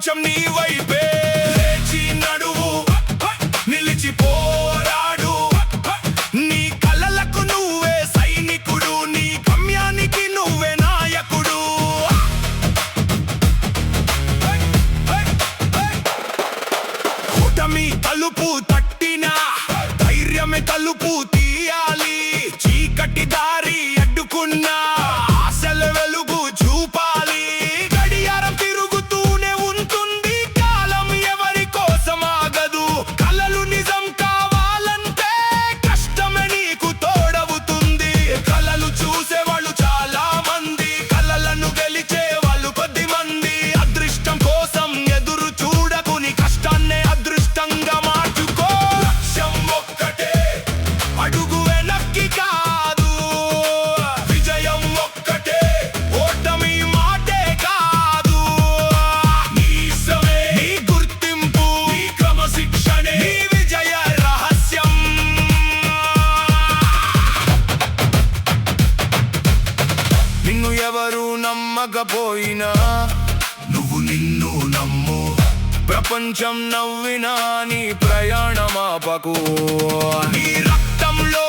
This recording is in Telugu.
ప్రపంచం నీ వైపే లేచి నడువు నిలిచి పోరాడు నీ కలలకు నువ్వే సైనికుడు నీ గమ్యానికి నువ్వే నాయకుడు కూటమి తలుపు తట్టినా ధైర్యమే తలుపు తీయాలి చీకటి దారి అడ్డుకున్నా ఆశల వెలుగు చూపాలి గడియారం తిరుగుతూనే ఉంటుంది కాలం ఎవరి కోసం ఆగదు కలలు నిజం కావాలంటే కష్టమే నీకు తోడవుతుంది కలలు చూసేవాళ్ళు చాలా మంది కలలను గెలిచే వాళ్ళు కొద్ది మంది అదృష్టం కోసం ఎదురు చూడకు నీ కష్టాన్నే అదృష్టంగా మార్చుకో లక్ష్యం ఒక్కటే అడుగు వెనక్కి కాదు విజయం ఒక్కటే ఓటమి మాటే కాదు నీ శ్రమే నీ గుర్తింపు నీ క్రమశిక్షణే నీ విజయ రహస్యం నిన్ను ఎవరు నమ్మకపోయినా నువ్వు నిన్ను నమ్ము ప్రపంచం నవ్వినా నీ ప్రయాణమాపకు నీ రక్తంలో